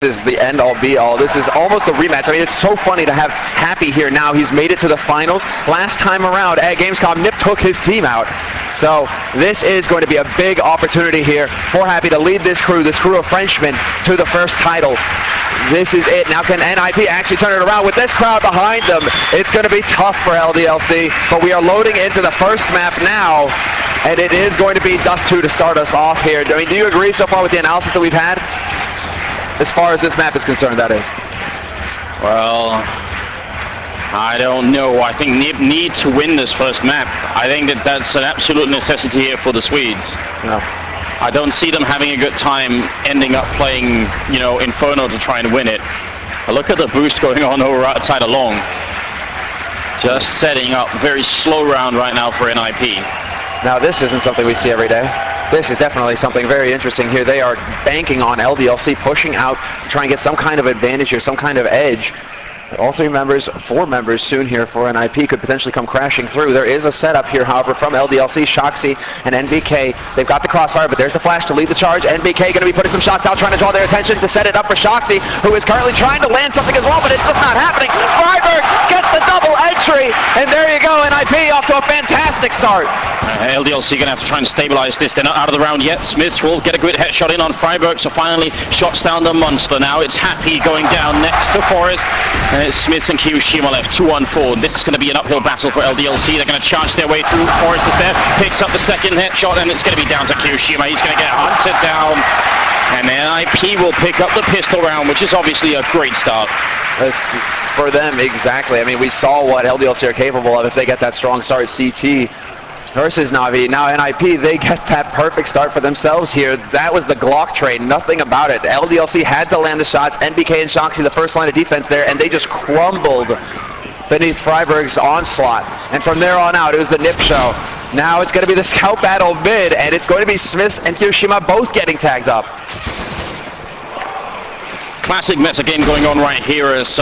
is the end-all be-all. This is almost a rematch. I mean, it's so funny to have Happy here now. He's made it to the finals. Last time around at Gamescom, NiP took his team out. So this is going to be a big opportunity here for Happy to lead this crew of Frenchmen, to the first title. This is it. Now can NiP actually turn it around with this crowd behind them? It's going to be tough for LDLC, but we are loading into the first map now, and it is going to be Dust 2 to start us off here. I mean, do you agree so far with the analysis that we've had? As far as this map is concerned, that is. Well, I don't know. I think NiP need to win this first map. I think that's an absolute necessity here for the Swedes. No. I don't see them having a good time ending up playing, you know, Inferno to try and win it. But look at the boost going on over outside along. Just setting up very slow round right now for NiP. Now this isn't something we see every day. This is definitely something very interesting here. They are banking on LDLC pushing out to try and get some kind of advantage here, some kind of edge. All four members soon here for NiP could potentially come crashing through. There is a setup here, however, from LDLC, Shoxy, and NBK. They've got the crossfire, but there's the flash to lead the charge. NBK going to be putting some shots out, trying to draw their attention to set it up for Shoxy, who is currently trying to land something as well, but it's just not happening. Freiburg gets the double entry, and there you go, NiP off to a fantastic start. LDLC going to have to try and stabilize this. They're not out of the round yet. Smiths will get a good headshot in on Freiburg, so finally shots down the monster. Now it's Happy going down next to Forrest. And it's Smiths and Kiyoshima left, 2-on-4. This is going to be an uphill battle for LDLC. They're going to charge their way through. Forrest is there, picks up the second headshot, and it's going to be down to Kiyoshima. He's going to get hunted down. And NiP will pick up the pistol round, which is obviously a great start. For them, exactly. I mean, we saw what LDLC are capable of if they get that strong start. CT versus Na'Vi. Now NiP, they get that perfect start for themselves here. That was the Glock trade, nothing about it. LDLC had to land the shots. NBK and Shoxy, the first line of defense there, and they just crumbled beneath Freiburg's onslaught. And from there on out, it was the NiP show. Now it's going to be the scout battle mid, and it's going to be Smith and Kiyoshima both getting tagged up. Classic meta game going on right here as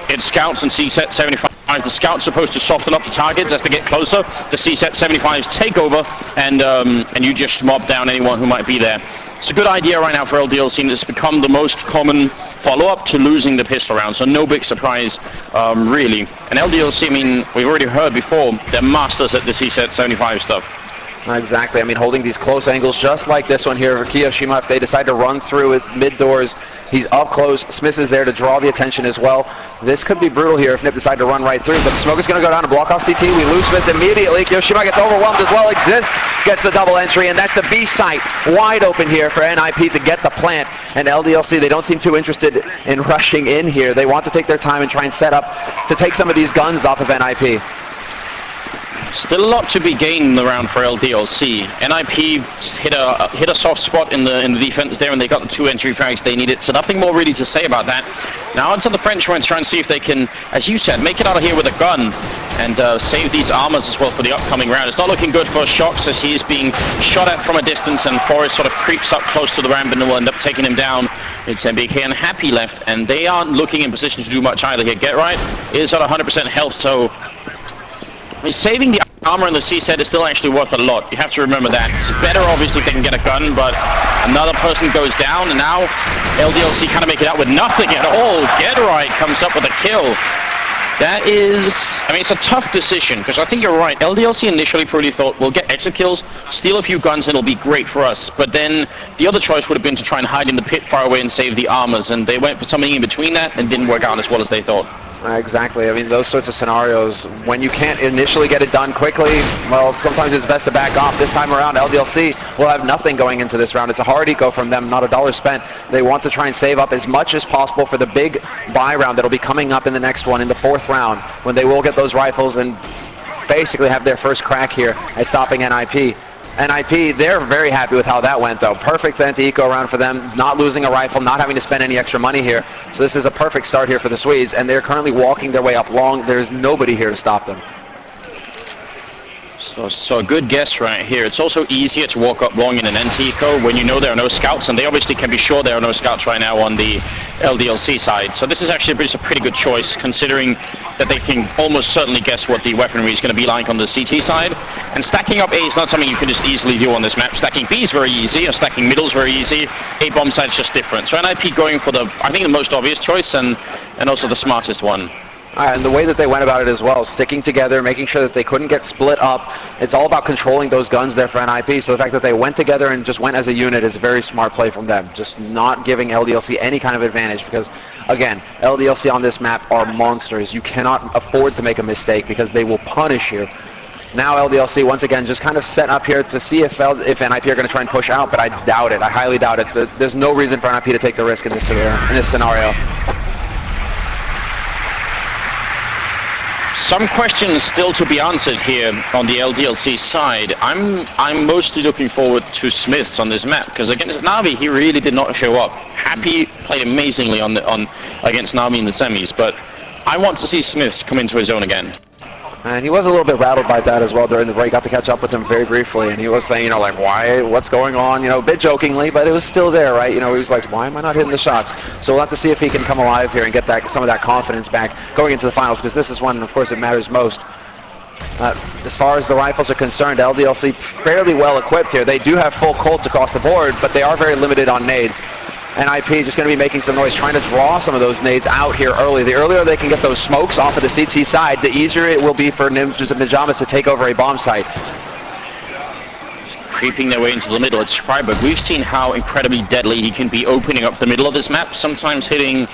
it's scouts and C-set 75. The scouts supposed to soften up the targets as they get closer. The C-set 75s take over, and you just mob down anyone who might be there. It's a good idea right now for LDLC, and it's become the most common follow-up to losing the pistol round, so no big surprise, really. And LDLC, I mean, we've already heard before, they're masters at the C-set 75 stuff. Exactly. I mean, holding these close angles just like this one here for Kiyoshima. If they decide to run through it mid-doors, he's up close. Smith is there to draw the attention as well. This could be brutal here if NiP decide to run right through, but the smoke is going to go down and block off CT. We lose Smith immediately. Kiyoshima gets overwhelmed as well. Exist gets the double entry, and that's the B site wide open here for NiP to get the plant. And LDLC, they don't seem too interested in rushing in here. They want to take their time and try and set up to take some of these guns off of NiP. Still a lot to be gained in the round for LDLC. NiP hit a soft spot in the defense there, and they got the 2 entry frags they needed, so nothing more really to say about that. Now onto the Frenchmen to try and see if they can, as you said, make it out of here with a gun and save these armors as well for the upcoming round. It's not looking good for Shox as he is being shot at from a distance, and Forrest sort of creeps up close to the ramp and will end up taking him down. It's NBK and Happy left, and they aren't looking in position to do much either here. Get Right is at 100% health, so saving the armor in the C-set is still actually worth a lot. You have to remember that. It's better, obviously, if they can get a gun, but another person goes down, and now LDLC kind of make it out with nothing at all. Get Right comes up with a kill. That is, I mean, it's a tough decision, because I think you're right. LDLC initially probably thought, we'll get exit kills, steal a few guns, and it'll be great for us. But then the other choice would have been to try and hide in the pit far away and save the armors, and they went for something in between that and didn't work out as well as they thought. Exactly. I mean, those sorts of scenarios, when you can't initially get it done quickly, well, sometimes it's best to back off. This time around, LDLC will have nothing going into this round. It's a hard eco from them, not a dollar spent. They want to try and save up as much as possible for the big buy round that'll be coming up in the next one, in the 4th round, when they will get those rifles and basically have their first crack here at stopping NiP. NiP, they're very happy with how that went, though. Perfect anti-eco round for them, not losing a rifle, not having to spend any extra money here. So this is a perfect start here for the Swedes, and they're currently walking their way up long. There's nobody here to stop them. So a good guess right here. It's also easier to walk up long in an NT-eco when you know there are no scouts, and they obviously can be sure there are no scouts right now on the LDLC side. So this is actually a pretty good choice, considering that they can almost certainly guess what the weaponry is going to be like on the CT side. And stacking up A is not something you can just easily do on this map. Stacking B is very easy, or stacking middle is very easy. A bomb side is just different. So NiP going for the, I think, the most obvious choice and also the smartest one. And the way that they went about it as well, sticking together, making sure that they couldn't get split up. It's all about controlling those guns there for NiP. So the fact that they went together and just went as a unit is a very smart play from them. Just not giving LDLC any kind of advantage because, again, LDLC on this map are monsters. You cannot afford to make a mistake because they will punish you. Now LDLC, once again, just kind of set up here to see if NiP are going to try and push out, but I doubt it. I highly doubt it. There's no reason for NiP to take the risk in this scenario. Some questions still to be answered here on the LDLC side. I'm mostly looking forward to Smiths on this map because against Na'Vi he really did not show up. Happy played amazingly against Na'Vi in the semis, but I want to see Smiths come into his own again. And he was a little bit rattled by that as well during the break. Got to catch up with him very briefly, and he was saying, you know, like, why, what's going on, you know, a bit jokingly, but it was still there, right? You know, he was like, why am I not hitting the shots? So we'll have to see if he can come alive here and get some of that confidence back going into the finals, because this is when, of course, it matters most. As far as the rifles are concerned, LDLC fairly well equipped here. They do have full Colts across the board, but they are very limited on nades. And NiP just going to be making some noise, trying to draw some of those nades out here early. The earlier they can get those smokes off of the CT side, the easier it will be for Ninjas and Nijamas to take over a bomb site. Creeping their way into the middle, it's Freiburg. We've seen how incredibly deadly he can be opening up the middle of this map, sometimes hitting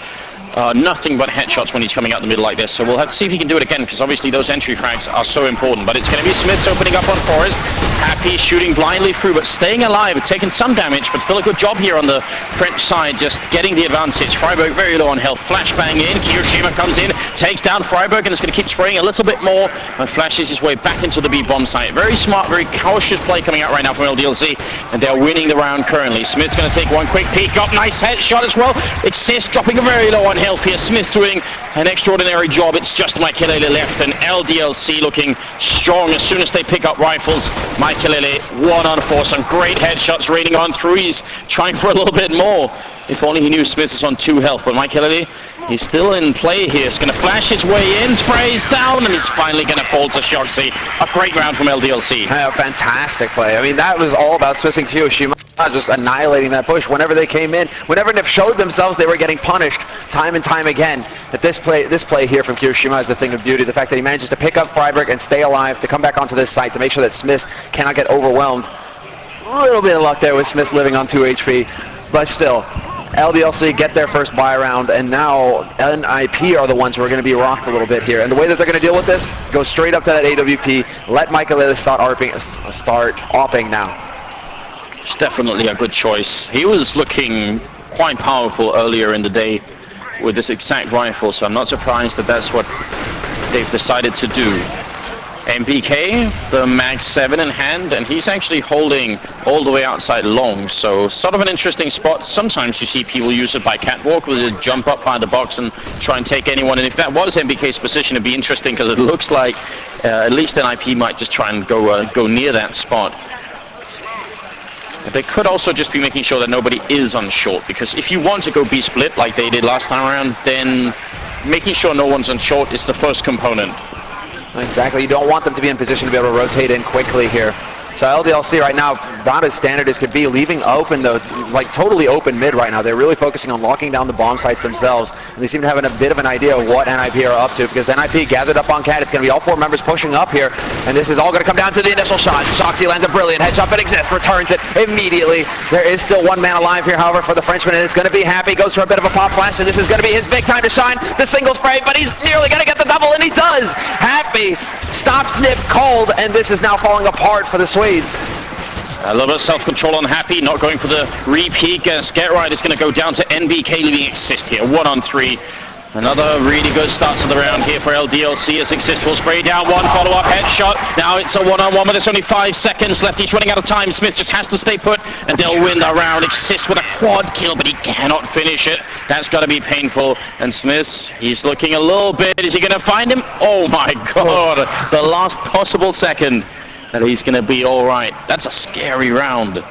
nothing but headshots when he's coming out the middle like this. So we'll have to see if he can do it again, because obviously those entry frags are so important. But it's going to be Smiths opening up on Forest. Happy shooting blindly through, but staying alive, taking some damage, but still a good job here on the French side, just getting the advantage. Freiburg very low on health. Flashbang in, Kiyoshima comes in, takes down Freiburg, and is going to keep spraying a little bit more, and flashes his way back into the B bomb site. Very smart, very cautious play coming out right now from LDLC, and they're winning the round currently. Smith's going to take one quick peek up, nice headshot as well. Exist dropping very low on health here. Smith doing an extraordinary job. It's just Mikelele left, and LDLC looking strong as soon as they pick up rifles. Mikelele 1-on-4, some great headshots raining on through. He's trying for a little bit more. If only he knew Smith is on 2 health, but Mikelele, he's still in play here. He's going to flash his way in, sprays down, and he's finally going to fall to Shoxy. A great round from LDLC. Yeah, fantastic play. I mean, that was all about Smith and Kiyoshima just annihilating that push. Whenever they came in, whenever NiP showed themselves, they were getting punished time and time again. But this play here from Kiyoshima is the thing of beauty. The fact that he manages to pick up Freiburg and stay alive, to come back onto this site, to make sure that Smith cannot get overwhelmed. A little bit of luck there with Smith living on 2 HP, but still. LDLC get their first buy round, and now NiP are the ones who are going to be rocked a little bit here. And the way that they're going to deal with this, go straight up to that AWP, let Mikelele start opping now. It's definitely a good choice. He was looking quite powerful earlier in the day with this exact rifle, so I'm not surprised that that's what they've decided to do. MPK, the Mag 7 in hand, and he's actually holding all the way outside long, so sort of an interesting spot. Sometimes you see people use it by catwalk, where they jump up by the box and try and take anyone, and if that was MPK's position, it'd be interesting, because it looks like at least NiP might just try and go near that spot. But they could also just be making sure that nobody is on short, because if you want to go B-split like they did last time around, then making sure no one's on short is the first component. Exactly, you don't want them to be in position to be able to rotate in quickly here. So LDLC right now, about as standard as could be, leaving open the, like totally open mid right now. They're really focusing on locking down the bomb sites themselves, and they seem to have a bit of an idea of what NiP are up to, because NiP gathered up on Cat. It's going to be all 4 members pushing up here, and this is all going to come down to the initial shot. Shoxy lands a brilliant headshot, but Exist returns it immediately. There is still 1 man alive here, however, for the Frenchman, and it's going to be Happy. Goes for a bit of a pop flash, and this is going to be his big time to shine. The single spray, but he's nearly going to get the double, and he does! Happy stops NiP cold, and this is now falling apart for the Swedes. A little bit of self-control on Happy, not going for the repeat. Get Right is going to go down to NBK, leaving Exist here, 1-on-3. Another really good start to the round here for LDLC as Exist will spray down 1 follow-up headshot. Now it's a 1-on-1, but there's only 5 seconds left. He's running out of time. Smith just has to stay put, and they'll win the round. Exist with a quad kill, but he cannot finish it. That's got to be painful. And Smith, he's looking a little bit. Is he going to find him? Oh my God, the last possible second. that he's going to be all right. That's a scary round.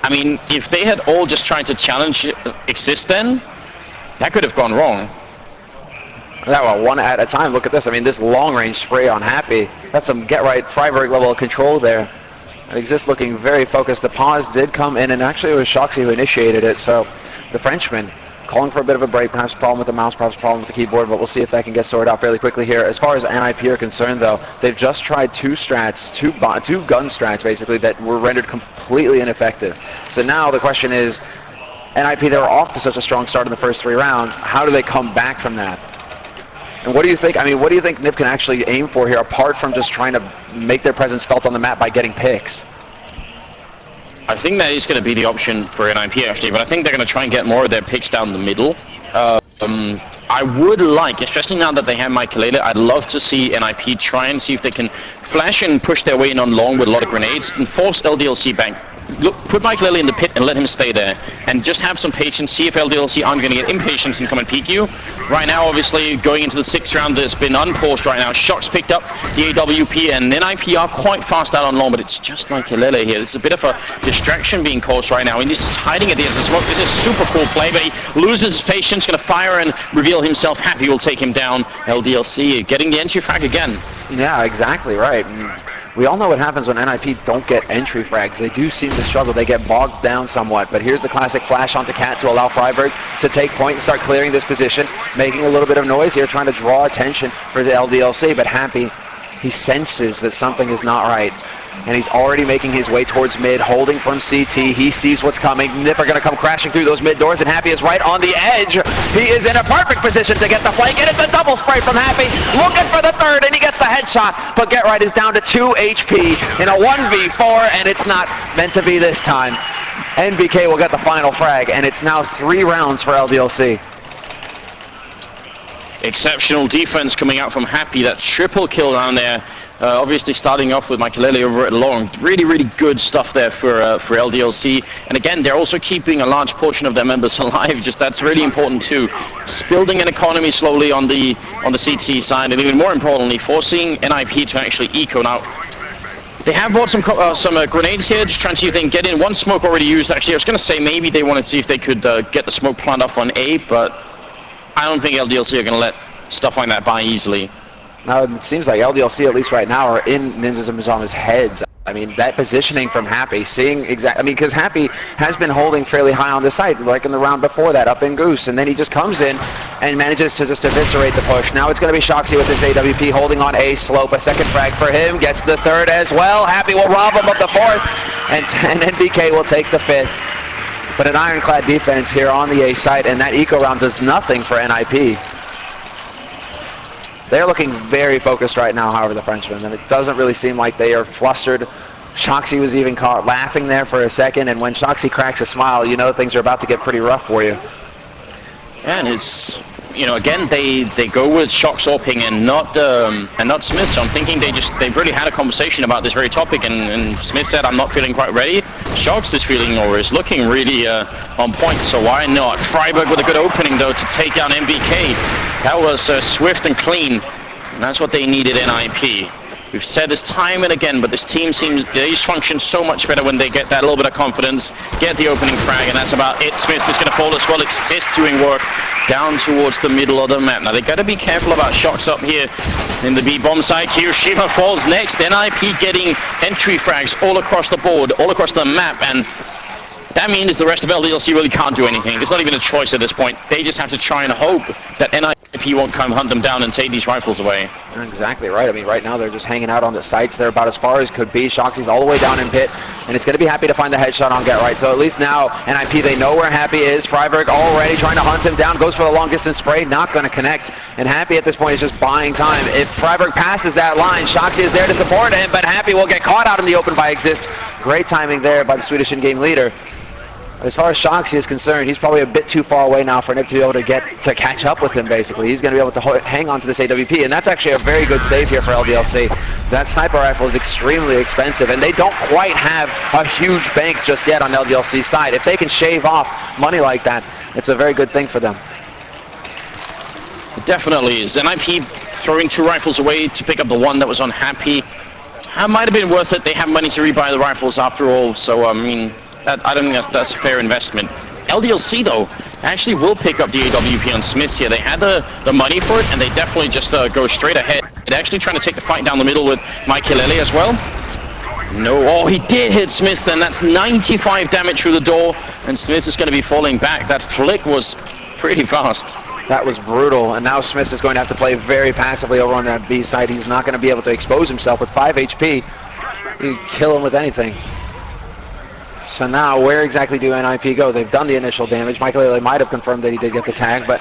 I mean, if they had all just tried to challenge Exist then, that could have gone wrong. That well, one at a time. Look at this. I mean, this long-range spray on Happy. That's some get-right Freiburg level of control there. And Exist looking very focused. The pause did come in, and actually it was Shoxy who initiated it. So the Frenchman calling for a bit of a break, perhaps a problem with the mouse, perhaps a problem with the keyboard, but we'll see if that can get sorted out fairly quickly here. As far as NiP are concerned, though, they've just tried two strats, two gun strats, basically, that were rendered completely ineffective. So now the question is, NiP, they were off to such a strong start in the first 3 rounds. How do they come back from that? And what do you think? I mean, what do you think NiP can actually aim for here, apart from just trying to make their presence felt on the map by getting picks? I think that is going to be the option for NiP actually, but I think they're going to try and get more of their picks down the middle. I would like, especially now that they have Michaelele, I'd love to see NiP try and see if they can flash and push their way in on long with a lot of grenades and force LDLC back. Look, put Michaelele in the pit and let him stay there, and just have some patience, see if LDLC aren't going to get impatient and come and peek you. Right now, obviously, going into the 6th round, it's been unpaused right now. Shox picked up the AWP, and NiP are quite fast out on long, but it's just Michaelele here. It's a bit of a distraction being caused right now, and he's hiding at the edge of the smoke. This is super cool play, but he loses patience, going to fire and reveal himself. Happy will take him down. LDLC getting the entry frag again. Yeah, exactly right. We all know what happens when NiP don't get entry frags. They do seem to struggle. They get bogged down somewhat. But here's the classic flash onto Cat to allow Freiburg to take point and start clearing this position, making a little bit of noise here, trying to draw attention for the LDLC. But Happy, he senses that something is not right. And he's already making his way towards mid, holding from CT. He sees what's coming. NiP are going to come crashing through those mid doors, and Happy is right on the edge. He is in a perfect position to get the flank, and it's a double spray from Happy, looking for the third, and he gets the headshot. But Get Right is down to 2 HP in a 1v4, and it's not meant to be this time. NBK will get the final frag, and it's now 3 rounds for LDLC. Exceptional defense coming out from Happy. That triple kill down there. Obviously starting off with Michaelele over at long. Really, really good stuff there for LDLC. And again, they're also keeping a large portion of their members alive. Just that's really important too. Just building an economy slowly on the CT side, and even more importantly, forcing NiP to actually eco. Now, they have brought some grenades here, just trying to see if they can get in. One smoke already used. Actually, I was going to say maybe they wanted to see if they could get the smoke plant off on A, but I don't think LDLC are going to let stuff like that by easily. Now, it seems like LDLC, at least right now, are in Ninjas and Pajama's heads. I mean, that positioning from Happy, seeing exactly, I mean, because Happy has been holding fairly high on the site, like in the round before that, up in Goose, and then he just comes in and manages to just eviscerate the push. Now it's going to be Shoxy with his AWP holding on A slope, a second frag for him, gets the 3rd as well. Happy will rob him of the 4th, and NBK will take the 5th. But an ironclad defense here on the A site, and that eco round does nothing for NiP. They're looking very focused right now, however, the Frenchmen, and it doesn't really seem like they are flustered. Shoxy was even caught laughing there for a second, and when Shoxy cracks a smile, you know things are about to get pretty rough for you. And it's, you know, again, they go with Shox or Ping and not Smith. So I'm thinking they've really had a conversation about this very topic, and Smith said, I'm not feeling quite ready. Shox is feeling, or is looking really on point, so why not? Freiburg with a good opening though to take down MBK. That was swift and clean, and that's what they needed in NiP. We've said this time and again, but this team seems, they just function so much better when they get that little bit of confidence, get the opening frag, and that's about it. Smith is going to fall as well. Exist doing work down towards the middle of the map. Now they got to be careful about Shox up here in the B bomb side. Hiroshima falls next. NiP getting entry frags all across the board, all across the map, and that means the rest of LDLC really can't do anything. It's not even a choice at this point. They just have to try and hope that NiP won't come hunt them down and take these rifles away. Exactly right. I mean, right now they're just hanging out on the sites. They're about as far as could be. Shoxy's all the way down in pit, and it's going to be Happy to find the headshot on Get Right. So at least now NiP, they know where Happy is. Freiburg already trying to hunt him down. Goes for the long distance spray. Not going to connect. And Happy at this point is just buying time. If Freiburg passes that line, Shoxy is there to support him, but Happy will get caught out in the open by Exist. Great timing there by the Swedish in-game leader. As far as Shoxy is concerned, he's probably a bit too far away now for NiP to be able to catch up with him, basically. He's going to be able to hang on to this AWP, and that's actually a very good save here for LDLC. That sniper rifle is extremely expensive, and they don't quite have a huge bank just yet on LDLC's side. If they can shave off money like that, it's a very good thing for them. It definitely is. NiP throwing 2 rifles away to pick up the one that was on Happy. That might have been worth it. They have money to rebuy the rifles after all, so I mean, I don't think that's a fair investment. LDLC though actually will pick up the AWP on Smith here. They had the money for it, and they definitely just go straight ahead. They're actually trying to take the fight down the middle with Michaelele as well. No, oh, he did hit Smith, and that's 95 damage through the door, and Smith is going to be falling back. That flick was pretty fast. That was brutal, and now Smith is going to have to play very passively over on that B side. He's not going to be able to expose himself with 5 HP. You can kill him with anything. So now, where exactly do NiP go? They've done the initial damage. Michaelele might have confirmed that he did get the tag, but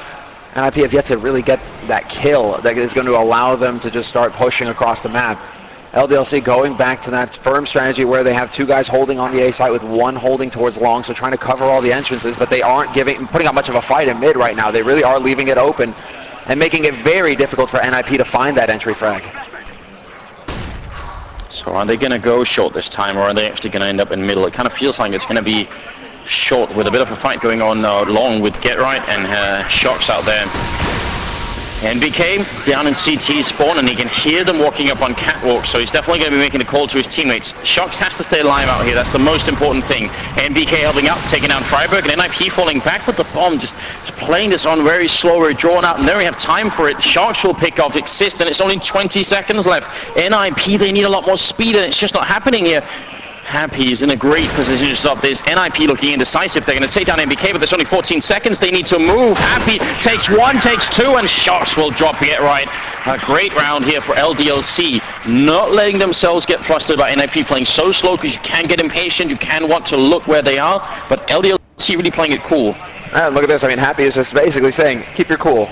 NiP have yet to really get that kill that is going to allow them to just start pushing across the map. LDLC going back to that firm strategy where they have 2 guys holding on the A side with 1 holding towards long, so trying to cover all the entrances, but they aren't putting up much of a fight in mid right now. They really are leaving it open and making it very difficult for NiP to find that entry frag. So are they going to go short this time, or are they actually going to end up in middle? It kind of feels like it's going to be short with a bit of a fight going on long with Get Right and Shocks out there. NBK down in CT spawn, and he can hear them walking up on catwalk, so he's definitely going to be making a call to his teammates. Shocks has to stay alive out here. That's the most important thing. NBK helping out, taking down Freiburg, and NiP falling back with the bomb, just playing this on very slow, very drawn out, and then we have time for it. Sharks will pick off Exist, and it's only 20 seconds left. NiP, they need a lot more speed, and it's just not happening here. Happy is in a great position to stop this. NiP looking indecisive. They're going to take down NBK, but there's only 14 seconds. They need to move. Happy takes 1, takes 2, and Sharks will drop Get Right. A great round here for LDLC. Not letting themselves get flustered by NiP playing so slow, because you can get impatient. You can want to look where they are, but LDLC really playing it cool. Look at this. I mean, Happy is just basically saying, keep your cool.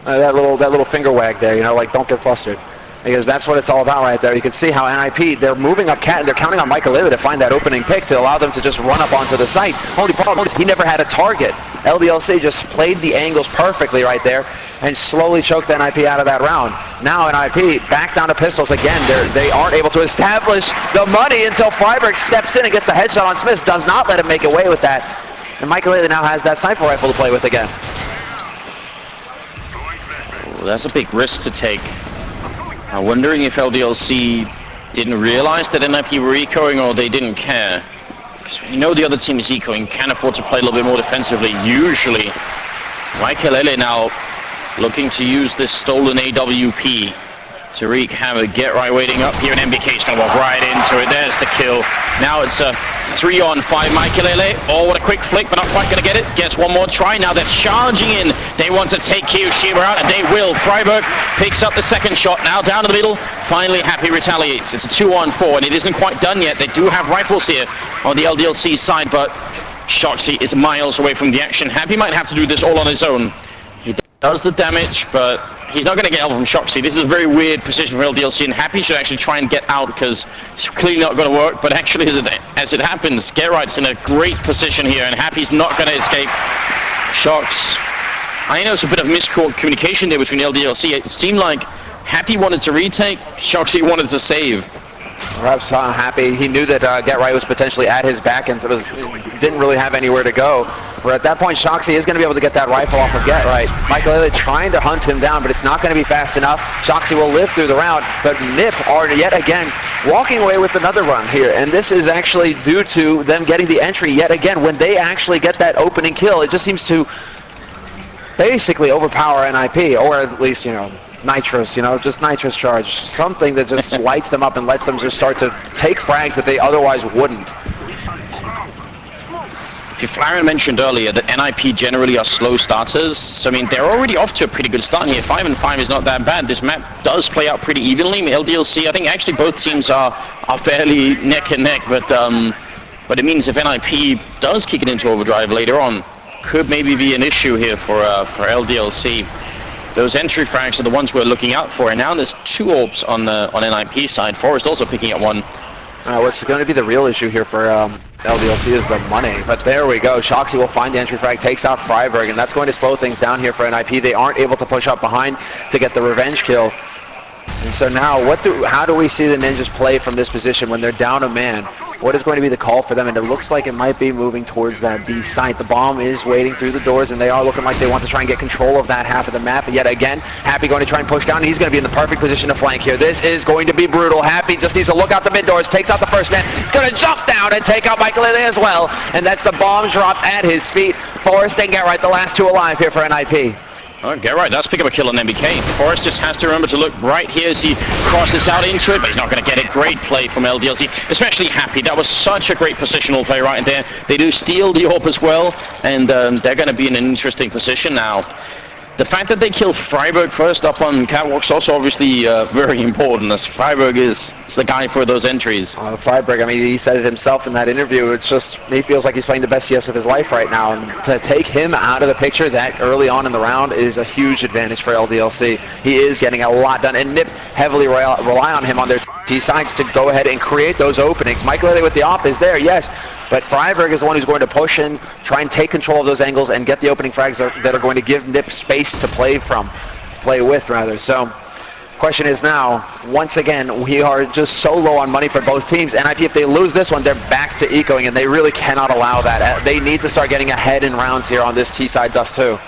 That little finger wag there, you know, like don't get flustered. Because that's what it's all about right there. You can see how NiP, they're moving up cat, and they're counting on Michaelele to find that opening pick to allow them to just run up onto the site. Only problem is he never had a target. LDLC just played the angles perfectly right there and slowly choked NiP out of that round. Now NiP back down to pistols again. They aren't able to establish the money until Freiburg steps in and gets the headshot on Smith. Does not let him make away with that. And Michaelele now has that sniper rifle to play with again. Ooh, that's a big risk to take. I'm wondering if LDLC didn't realize that NiP were ecoing, or they didn't care. Because we know the other team is ecoing, can afford to play a little bit more defensively, usually. Michaelele now looking to use this stolen AWP to wreak havoc. Get Right waiting up here, and NBK's going to walk right into it. There's the kill. Now it's a 3-on-5 Michaelele. Oh, what a quick flick, but not quite going to get it. Gets one more try. Now they're charging in. They want to take Kiyoshima out, and they will. Freiburg picks up the second shot. Now down to the middle. Finally, Happy retaliates. It's a 2-on-4, and it isn't quite done yet. They do have rifles here on the LDLC side, but Shoxy is miles away from the action. Happy might have to do this all on his own. He does the damage, but he's not going to get help from Shoxy. This is a very weird position for LDLC, and Happy should actually try and get out, because it's clearly not going to work. But actually, as it happens, Get Right's in a great position here, and Happy's not going to escape. Shocks. I know it's a bit of miscommunication there between LDLC. It seemed like Happy wanted to retake, Shoxy wanted to save. Perhaps Happy, he knew that Get Right was potentially at his back and didn't really have anywhere to go. But at that point, Shoxy is going to be able to get that rifle off of Get Right. Michaelele trying to hunt him down, but it's not going to be fast enough. Shoxy will live through the round, but NiP are yet again walking away with another run here. And this is actually due to them getting the entry yet again. When they actually get that opening kill, it just seems to basically overpower NiP, or at least, you know, nitrous, you know, just nitrous charge. Something that just lights them up and lets them just start to take frags that they otherwise wouldn't. Flaren mentioned earlier that NiP generally are slow starters, so I mean they're already off to a pretty good start here. 5-5 is not that bad. This map does play out pretty evenly. LDLC, I think actually both teams are fairly neck and neck, but it means if NiP does kick it into overdrive later on, could maybe be an issue here for LDLC. Those entry frags are the ones we're looking out for, and now there's 2 orbs on NiP side. Forrest also picking up one. What's going to be the real issue here for LDLC is the money, but there we go. Shoxy will find the entry frag, takes out Freiburg, and that's going to slow things down here for NiP. They aren't able to push up behind to get the revenge kill. And so now, how do we see the Ninjas play from this position when they're down a man? What is going to be the call for them? And it looks like it might be moving towards that B site. The bomb is waiting through the doors, and they are looking like they want to try and get control of that half of the map. But yet again, Happy going to try and push down. He's going to be in the perfect position to flank here. This is going to be brutal. Happy just needs to look out the mid doors, takes out the first man. He's going to jump down and take out Michael Lele as well. And that's the bomb drop at his feet. Forrest and Gerrit, the last two alive here for NiP. Oh, Gerrit does pick up a kill on NBK. Forrest just has to remember to look right here as he crosses out into it, but he's not going to get it. Great play from LDLC, especially Happy. That was such a great positional play right there. They do steal the AWP as well, and they're going to be in an interesting position now. The fact that they kill Freiburg first up on Catwalk's also obviously very important, as Freiburg is the guy for those entries. Freiburg, I mean, he said it himself in that interview. It's just, he feels like he's playing the best CS of his life right now. And to take him out of the picture that early on in the round is a huge advantage for LDLC. He is getting a lot done, and NiP heavily rely on him on their T sides to go ahead and create those openings. Michael Lele with the op is there, yes. But Freiburg is the one who's going to push in, try and take control of those angles and get the opening frags that are going to give NiP space to play with. So, question is now, once again, we are just so low on money for both teams. NiP, if they lose this one, they're back to ecoing, and they really cannot allow that. They need to start getting ahead in rounds here on this T side dust too.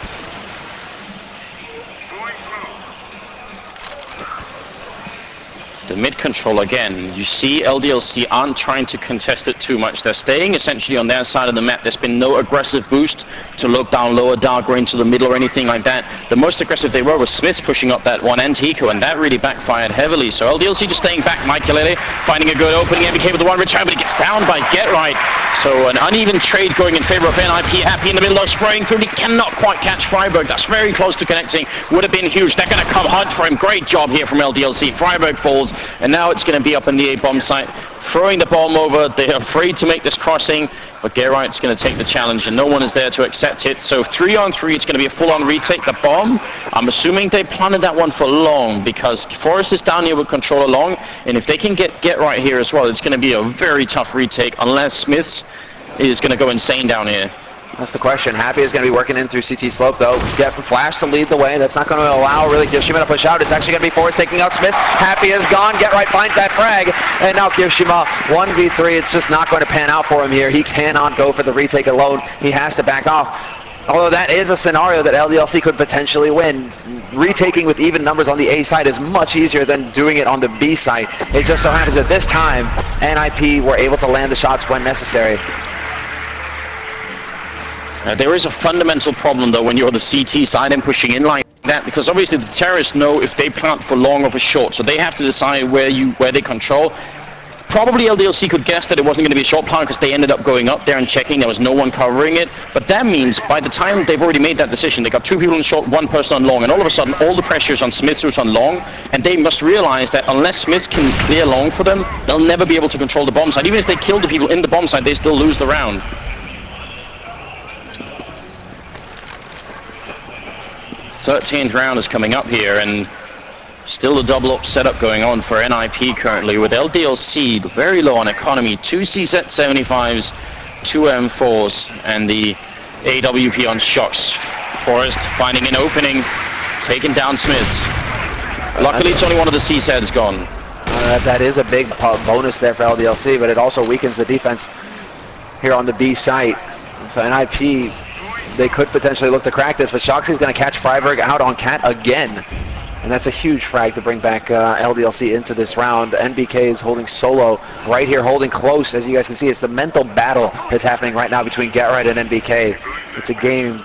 The mid control again, you see LDLC aren't trying to contest it too much. They're staying essentially on their side of the map. There's been no aggressive boost to look down lower, dark, or into the middle or anything like that. The most aggressive they were was Smiths pushing up that one and Tico, and that really backfired heavily. So LDLC just staying back. Michael Lele finding a good opening. MBK with the one return, but he gets down by GetRight. So an uneven trade going in favor of NiP. Happy in the middle of spraying through. He cannot quite catch Freiburg. That's very close to connecting. Would have been huge. They're going to come hunt for him. Great job here from LDLC. Freiburg falls. And now it's going to be up in the A bomb site, throwing the bomb over. They're afraid to make this crossing, but GetRight's going to take the challenge, and no one is there to accept it. So 3-on-3, it's going to be a full-on retake. The bomb, I'm assuming they planted that one for long, because Forrest is down here with control along, and if they can get GetRight here as well, it's going to be a very tough retake, unless Smiths is going to go insane down here. That's the question. Happy is going to be working in through CT slope, though. Get Flash to lead the way. That's not going to allow really Kirishima to push out. It's actually going to be Forrest taking out Smith. Happy is gone. GetRight finds that frag. And now Kirishima 1v3. It's just not going to pan out for him here. He cannot go for the retake alone. He has to back off. Although that is a scenario that LDLC could potentially win. Retaking with even numbers on the A side is much easier than doing it on the B side. It just so happens that this time, NiP were able to land the shots when necessary. There is a fundamental problem though when you're on the CT side and pushing in like that, because obviously the terrorists know if they plant for long or for short, so they have to decide where they control. Probably LDLC could guess that it wasn't going to be a short plant because they ended up going up there and checking. There was no one covering it, but that means by the time they've already made that decision, they got two people on short, one person on long, and all of a sudden all the pressure is on Smiths who's on long, and they must realize that unless Smiths can clear long for them, they'll never be able to control the bomb side. Even if they kill the people in the bomb side, they still lose the round. 13th round is coming up here, and still a double-up setup going on for NiP currently, with LDLC very low on economy, 2 CZ75s, 2 M4s, and the AWP on shocks. Forrest finding an opening, taking down Smiths. Luckily, it's only one of the CZs gone. That is a big bonus there for LDLC, but it also weakens the defense here on the B site. So NiP, they could potentially look to crack this, but Shoxy's going to catch Freiburg out on Cat again. And that's a huge frag to bring back LDLC into this round. NBK is holding solo right here, holding close. As you guys can see, it's the mental battle that's happening right now between GetRight and NBK. It's a game,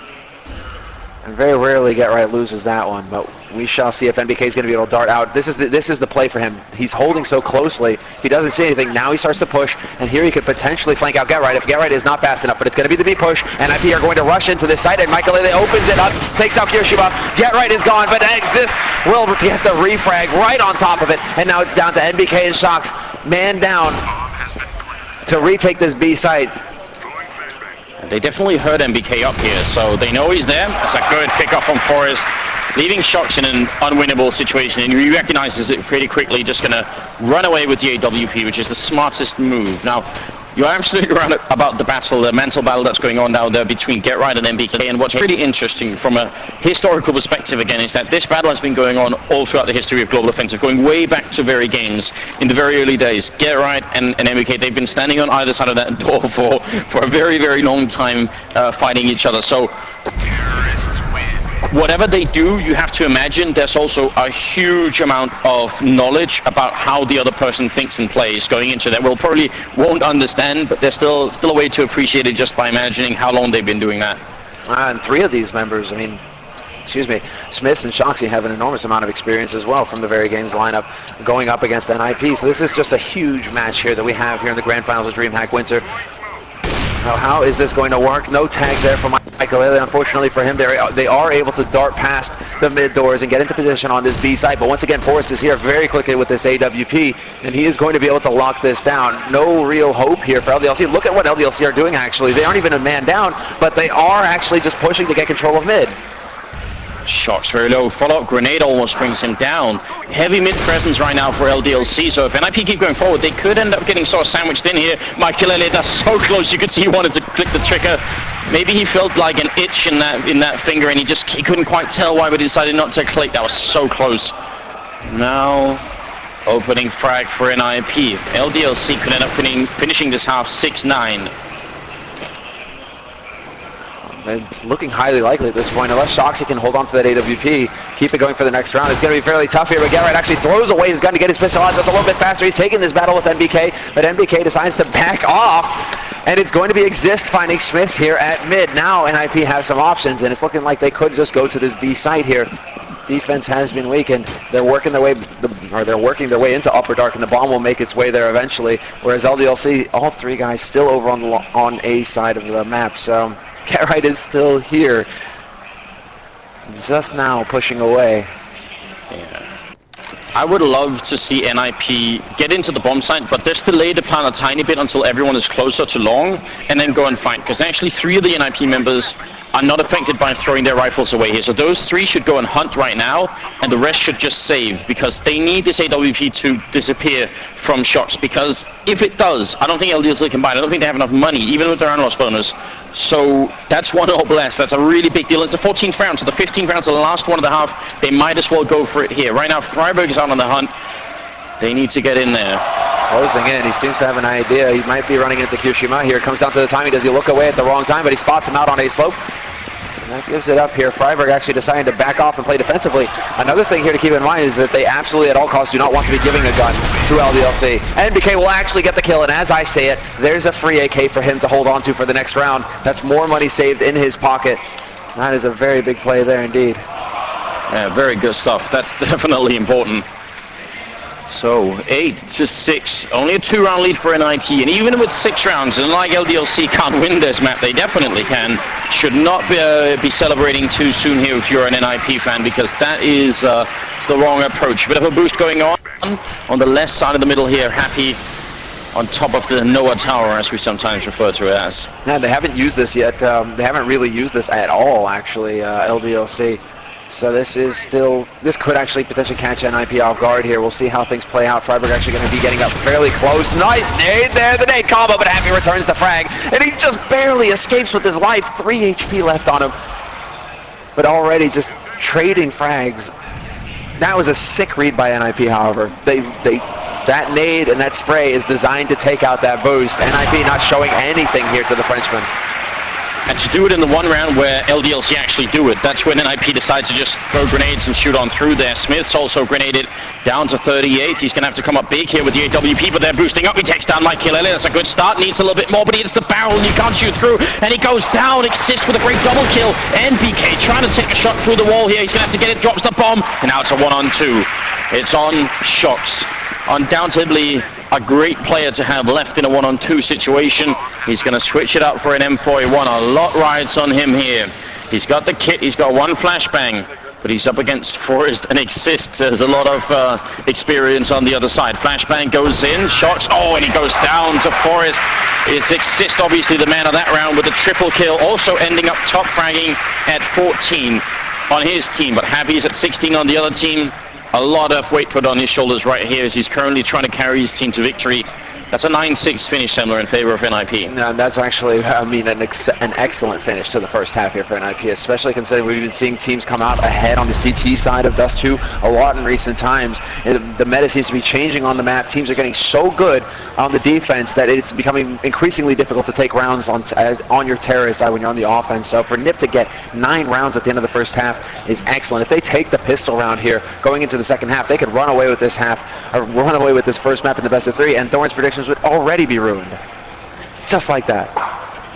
and very rarely GetRight loses that one, but we shall see if NBK is going to be able to dart out. This is the play for him. He's holding so closely. He doesn't see anything. Now he starts to push, and here he could potentially flank out GetRight if GetRight is not fast enough, but it's going to be the B push, and NiP are going to rush into this site, and Michael Lele opens it up, takes out Kirishima. GetRight is gone, but Exist will get the refrag right on top of it, and now it's down to NBK and Shocks, man down, to retake this B site. They definitely heard MBK up here, so they know he's there. That's a good pick-up from Forrest, leaving Shocks in an unwinnable situation, and he recognizes it pretty quickly, just going to run away with the AWP, which is the smartest move. Now, You're absolutely right about the battle, the mental battle that's going on down there between Get Right and NBK. And what's really interesting from a historical perspective again is that this battle has been going on all throughout the history of Global Offensive, going way back to very games in the very early days. Get Right and NBK, they've been standing on either side of that door for a very, very long time fighting each other. So Terrorists win. whatever they do, you have to imagine there's also a huge amount of knowledge about how the other person thinks and plays going into that. We'll probably won't understand, but there's still a way to appreciate it just by imagining how long they've been doing that. And 3 of these members, I mean, Smith and Shoxy have an enormous amount of experience as well from the very games lineup going up against NiP. So this is just a huge match here that we have here in the Grand Finals of Dreamhack Winter. Now, how is this going to work? No tag there for Michael. Unfortunately for him, they are able to dart past the mid doors and get into position on this B side. But once again, Forrest is here very quickly with this AWP, and he is going to be able to lock this down. No real hope here for LDLC. Look at what LDLC are doing, actually. They aren't even a man down, but they are actually just pushing to get control of mid. Shots very low. Follow-up grenade almost brings him down. Heavy mid presence right now for LDLC. So if NiP keep going forward, they could end up getting sort of sandwiched in here. Michael Elliott, that's so close. You could see he wanted to click the trigger. Maybe he felt like an itch in that finger, and he couldn't quite tell why, but he decided not to click. That was so close. Now opening frag for NiP. LDLC could end up finishing this half 6-9. It's looking highly likely at this point, unless Shoxy can hold on to that AWP, keep it going for the next round. It's going to be fairly tough here, but Get Right actually throws away his gun to get his pistol out just a little bit faster. He's taking this battle with NBK, but NBK decides to back off, and it's going to be Exist finding Smith here at mid. Now NiP has some options, and it's looking like they could just go to this B site here. Defense has been weakened. They're working their way, into Upper Dark, and the bomb will make its way there eventually. Whereas LDLC, all 3 guys still over on A side of the map. So Get Right is still here, just now pushing away. Yeah. I would love to see NiP get into the bomb site, but just delay the plan a tiny bit until everyone is closer to long, and then go and fight. Because actually 3 of the NiP members are not affected by throwing their rifles away here. So those 3 should go and hunt right now, and the rest should just save, because they need this AWP to disappear from shots. Because if it does, I don't think LDLC can buy it. I don't think they have enough money, even with their analyst bonus. So that's 1 or less. That's a really big deal. It's the 14th round, so the 15th round's the last one of the half. They might as well go for it here. Right now, Freiburg is out on the hunt. They need to get in there. Closing in. He seems to have an idea. He might be running into Kushima here. It comes down to the timing. Does he look away at the wrong time? But he spots him out on A slope. And that gives it up here. Freiburg actually deciding to back off and play defensively. Another thing here to keep in mind is that they absolutely at all costs do not want to be giving a gun to LDLC. NBK will actually get the kill, and as I say it, there's a free AK for him to hold on to for the next round. That's more money saved in his pocket. That is a very big play there indeed. Yeah, very good stuff. That's definitely important. So 8-6, only a 2-round lead for NiP, and even with 6 rounds, and like LDLC can't win this map, they definitely can. Should not be celebrating too soon here if you're an NiP fan, because that is the wrong approach. Bit of a boost going on the left side of the middle here. Happy on top of the Noah Tower, as we sometimes refer to it as. Yeah, they haven't used this yet. They haven't really used this at all, actually, LDLC. So this could actually potentially catch NiP off guard here. We'll see how things play out. Freiburg actually going to be getting up fairly close. Nice nade there, the nade combo, but Happy returns the frag. And he just barely escapes with his life. 3 HP left on him. But already just trading frags. That was a sick read by NiP, however. That nade and that spray is designed to take out that boost. NiP not showing anything here to the Frenchman. And to do it in the 1 round where LDLC actually do it, that's when NiP decides to just throw grenades and shoot on through there. Smith's also grenaded down to 38. He's going to have to come up big here with the AWP, but they're boosting up. He takes down Michael Elliott. That's a good start. Needs a little bit more, but he hits the barrel and you can't shoot through. And he goes down. Exist with a great double kill. NBK trying to take a shot through the wall here. He's going to have to get it. Drops the bomb. And now it's a 1-on-2. It's on Shox. Undoubtedly a great player to have left in a 1-on-2 situation. He's going to switch it up for an M4A1. A lot rides on him here. He's got the kit. He's got 1 flashbang, but he's up against Forrest and Exist. There's a lot of experience on the other side. Flashbang goes in. Shots. Oh, and he goes down to Forrest. It's Exist, obviously the man of that round with a triple kill. Also ending up top fragging at 14 on his team, but Happy's at 16 on the other team. A lot of weight put on his shoulders right here as he's currently trying to carry his team to victory. That's a 9-6 finish, Semler, in favor of NiP. No, that's actually, I mean, an excellent finish to the first half here for NiP, especially considering we've been seeing teams come out ahead on the CT side of Dust 2 a lot in recent times. The meta seems to be changing on the map. Teams are getting so good on the defense that it's becoming increasingly difficult to take rounds on your terrorist side when you're on the offense. So for NiP to get 9 rounds at the end of the first half is excellent. If they take the pistol round here going into the second half, they could run away with this half, or run away with this first map in the best of 3, and Thorn's prediction would already be ruined. Just like that.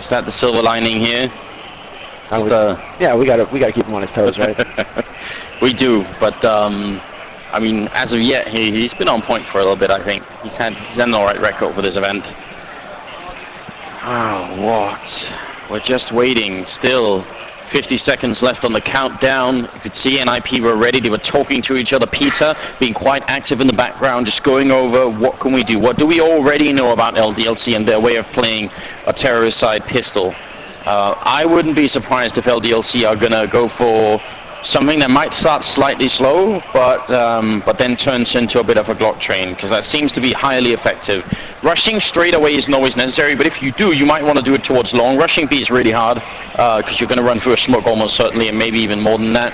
Is that the silver lining here? Yeah, we gotta keep him on his toes, right? We do, but I mean, as of yet, he's been on point for a little bit. I think he's had an alright record for this event. Oh, what? We're just waiting. Still 50 seconds left on the countdown. You could see NiP were ready. They were talking to each other. Peter being quite active in the background, just going over what can we do. What do we already know about LDLC and their way of playing a terrorist side pistol? I wouldn't be surprised if LDLC are gonna go for something that might start slightly slow, but then turns into a bit of a Glock train, because that seems to be highly effective. Rushing straight away isn't always necessary, but if you do, you might want to do it towards long. Rushing B is really hard, because you're going to run through a smoke almost certainly, and maybe even more than that.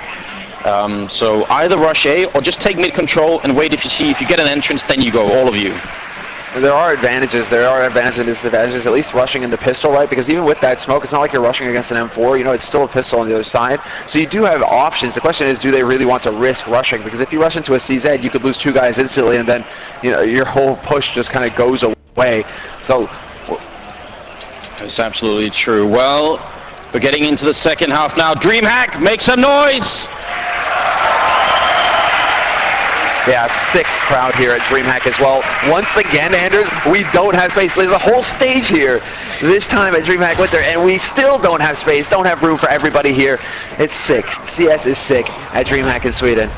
So either rush A, or just take mid control and wait. If you get an entrance, then you go, all of you. There are advantages and disadvantages, at least rushing in the pistol, right? Because even with that smoke, it's not like you're rushing against an M4, you know, it's still a pistol on the other side. So you do have options. The question is, do they really want to risk rushing? Because if you rush into a CZ, you could lose 2 guys instantly, and then, you know, your whole push just kind of goes away. So that's absolutely true. Well, we're getting into the second half now. Dreamhack, make some noise! Yeah, sick crowd here at Dreamhack as well. Once again, Anders, we don't have space. There's a whole stage here this time at Dreamhack Winter, and we still don't have space, don't have room for everybody here. It's sick. CS is sick at Dreamhack in Sweden.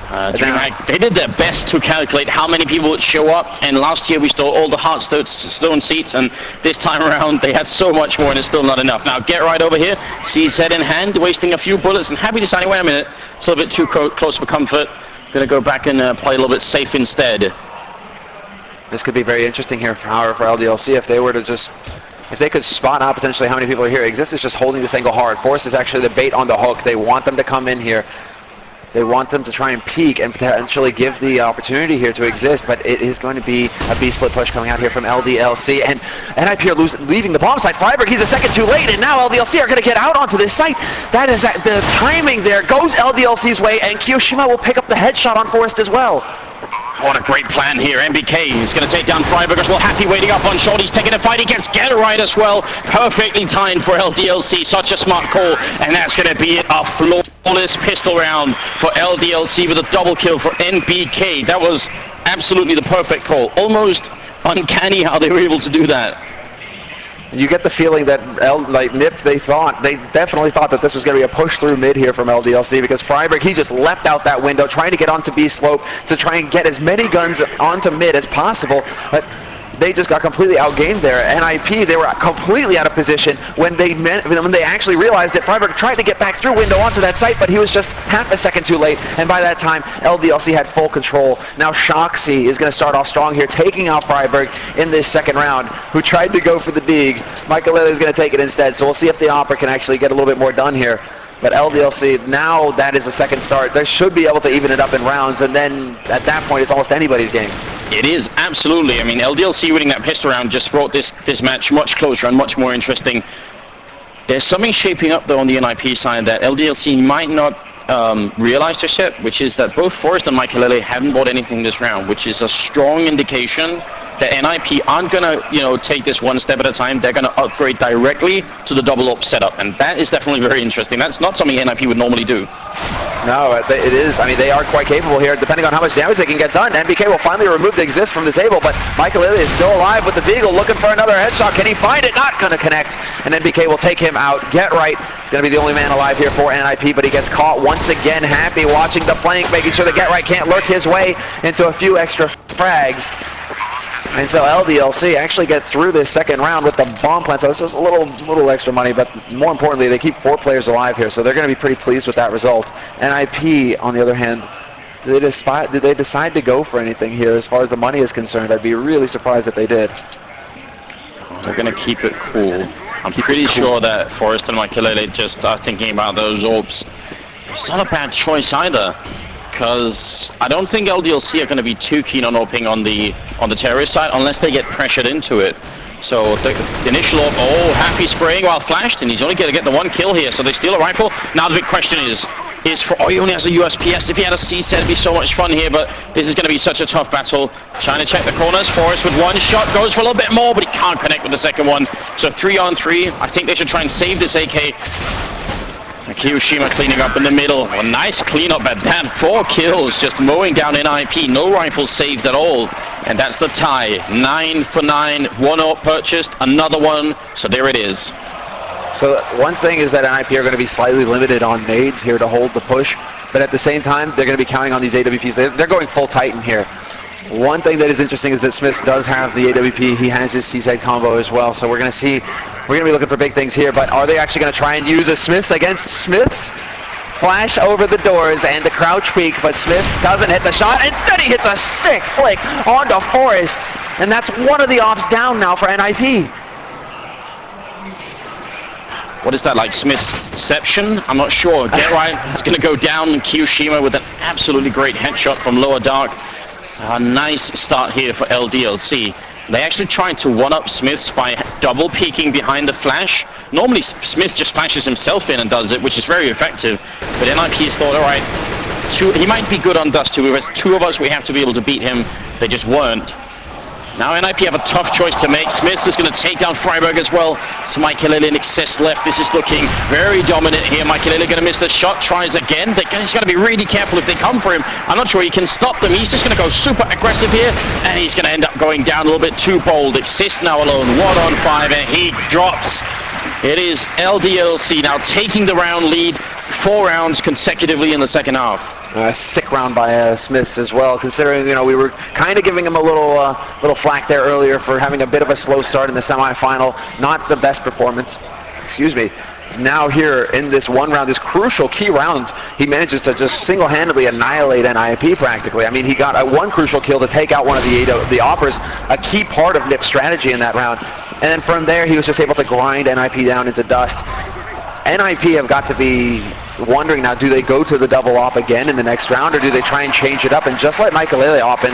Dreamhack, they did their best to calculate how many people would show up, and last year we stole all the Hearthstone seats, and this time around they had so much more, and it's still not enough. Now get right over here, CZ in hand, wasting a few bullets, and Happy deciding, wait a minute, it's a little bit too close for comfort. Gonna go back and play a little bit safe instead. This could be very interesting here for LDLC if they were to just, if they could spot out potentially how many people are here. Exist is just holding the single hard. Force is actually the bait on the hook. They want them to come in here. They want them to try and peek and potentially give the opportunity here to Exist, but it is going to be a B-split push coming out here from LDLC, and NiP are leaving the bomb site. Freiburg, he's a second too late, and now LDLC are going to get out onto this site. That is the timing there goes LDLC's way, and Kiyoshima will pick up the headshot on Forrest as well. What a great plan here. MBK is going to take down Freiburg as well. Happy waiting up on short. He's taking a fight against Get Right as well. Perfectly timed for LDLC. Such a smart call. And that's going to be a flawless pistol round for LDLC with a double kill for NBK. That was absolutely the perfect call. Almost uncanny how they were able to do that. You get the feeling that NiP, they definitely thought that this was going to be a push through mid here from LDLC, because Freiburg, he just leapt out that window trying to get onto B slope to try and get as many guns onto mid as possible, but they just got completely outgamed there. NiP, they were completely out of position when they actually realized it. Freiburg tried to get back through window onto that site, but he was just half a second too late, and by that time, LDLC had full control. Now Shoxy is going to start off strong here, taking out Freiburg in this second round, who tried to go for the dig. Michael Lilly is going to take it instead, so we'll see if the Opera can actually get a little bit more done here. But LDLC, now that is the second start. They should be able to even it up in rounds, and then at that point, it's almost anybody's game. It is, absolutely. I mean, LDLC winning that pistol round just brought this match much closer and much more interesting. There's something shaping up, though, on the NiP side that LDLC might not realize just yet, which is that both Forrest and Michael haven't bought anything this round, which is a strong indication that NiP aren't going to, take this one step at a time. They're going to upgrade directly to the double up setup, and that is definitely very interesting. That's not something NiP would normally do. No, it is. I mean, they are quite capable here, depending on how much damage they can get done. NBK will finally remove the Exist from the table, but Michael Lilly is still alive with the Beagle, looking for another headshot. Can he find it? Not going to connect, and NBK will take him out. Get Right is going to be the only man alive here for NiP, but he gets caught once again. Happy watching the flank, making sure that Get Right can't lurk his way into a few extra frags. And so LDLC actually get through this second round with the bomb plant. So it's just a little extra money, but more importantly, they keep 4 players alive here, so they're going to be pretty pleased with that result. NiP, on the other hand, Did they decide to go for anything here as far as the money is concerned? I'd be really surprised if they did. They're going to keep it cool. I'm pretty sure that Forrest and Makelele just are thinking about those orbs. It's not a bad choice either, because I don't think LDLC are going to be too keen on opening on the terrorist side unless they get pressured into it. So the initial orb, oh, Happy spraying while flashed, and he's only going to get the one kill here, so they steal a rifle. Now the big question is for, oh, he only has a USPS. If he had a C set, it'd be so much fun here, but this is going to be such a tough battle. Trying to check the corners. Forrest with one shot goes for a little bit more, but he can't connect with the second one. So 3-on-3. I think they should try and save this AK. Kiyoshima cleaning up in the middle. A nice cleanup at that. 4 kills, just mowing down NiP. No rifles saved at all. And that's the tie. 9 for 9. 1 AWP purchased, another one. So there it is. So one thing is that NiP are going to be slightly limited on nades here to hold the push, but at the same time, they're going to be counting on these AWPs. They're going full Titan here. One thing that is interesting is that Smith does have the AWP. He has his CZ combo as well, so we're going to be looking for big things here, but are they actually going to try and use a Smith against Smiths? Flash over the doors and the crouch peek, but Smith doesn't hit the shot. Instead, he hits a sick flick onto Forrest, and that's one of the ops down now for NiP. What is that, like Smithception? I'm not sure. Get right. It's going to go down. Kiyoshima with an absolutely great headshot from lower dark. A nice start here for LDLC. They actually tried to one-up Smiths by double peeking behind the flash. Normally Smith just flashes himself in and does it, which is very effective. But NiP's thought, all right, he might be good on Dust 2. If it's 2 of us, we have to be able to beat him. They just weren't. Now NiP have a tough choice to make. Smiths is going to take down Freiburg as well. So Makelele in excess left. This is looking very dominant here. Makelele going to miss the shot. Tries again. He's got to be really careful if they come for him. I'm not sure he can stop them. He's just going to go super aggressive here. And he's going to end up going down a little bit too bold. Exist now alone. 1-on-5 and he drops. It is LDLC now taking the round lead. 4 rounds consecutively in the second half. Sick round by Smith as well, considering, we were kind of giving him a little flack there earlier for having a bit of a slow start in the semifinal. Not the best performance. Excuse me. Now here in this one round, this crucial key round, he manages to just single-handedly annihilate NiP practically. I mean, he got one crucial kill to take out one of the offers, a key part of NiP's strategy in that round. And then from there, he was just able to grind NiP down into dust. NiP have got to be wondering now, do they go to the double op again in the next round, or do they try and change it up and just let Makelele op and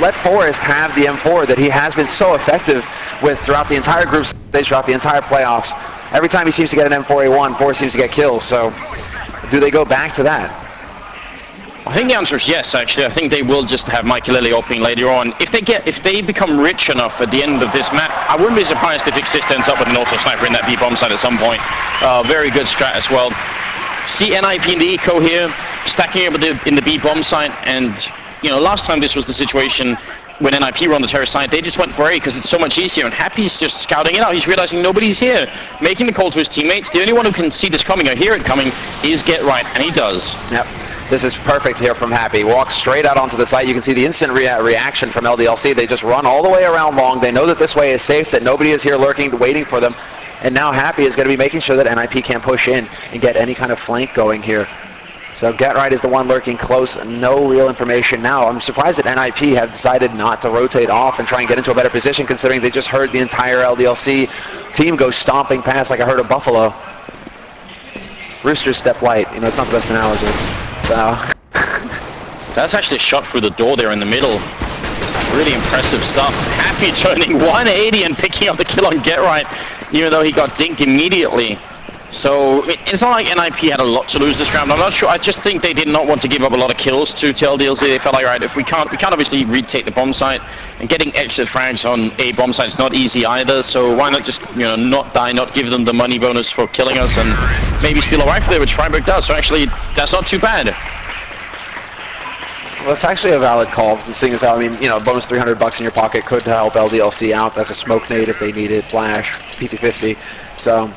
let Forrest have the M4 that he has been so effective with throughout the entire group stage, throughout the entire playoffs. Every time he seems to get an M4A1, Forrest seems to get kills, so do they go back to that? I think the answer is yes, actually. I think they will just have Makelele opening later on. If they become rich enough at the end of this map, I wouldn't be surprised if Exist ends up with an auto sniper in that B bomb site at some point. Very good strat as well. See NiP in the eco here, stacking up in the B bomb site, and last time this was the situation when NiP were on the terrorist side, they just went for A because it's so much easier, and Happy's just scouting it out. He's realizing nobody's here, making the call to his teammates. The only one who can see this coming or hear it coming is Get Right, and he does. Yep. This is perfect here from Happy. Walks straight out onto the site. You can see the instant reaction from LDLC. They just run all the way around long. They know that this way is safe, that nobody is here lurking, waiting for them. And now Happy is going to be making sure that NiP can't push in and get any kind of flank going here. So Get Right is the one lurking close. No real information now. I'm surprised that NiP have decided not to rotate off and try and get into a better position, considering they just heard the entire LDLC team go stomping past like a herd of buffalo. Roosters step light. It's not the best analogy. So. That's actually a shot through the door there in the middle. Really impressive stuff. Happy turning 180 and picking up the kill on Get Right, even though he got dinked immediately. So it's not like NiP had a lot to lose this round. I'm not sure. I just think they did not want to give up a lot of kills to LDLC. They felt like, right, if we can't obviously retake the bomb site, and getting exit frags on a bomb site is not easy either. So why not just not die, not give them the money bonus for killing us, and maybe steal a rifle there, which Freiburg does. So actually, that's not too bad. Well, it's actually a valid call, seeing as how, bonus $300 in your pocket could help LDLC out. That's a smoke nade if they need it, flash, PT50. So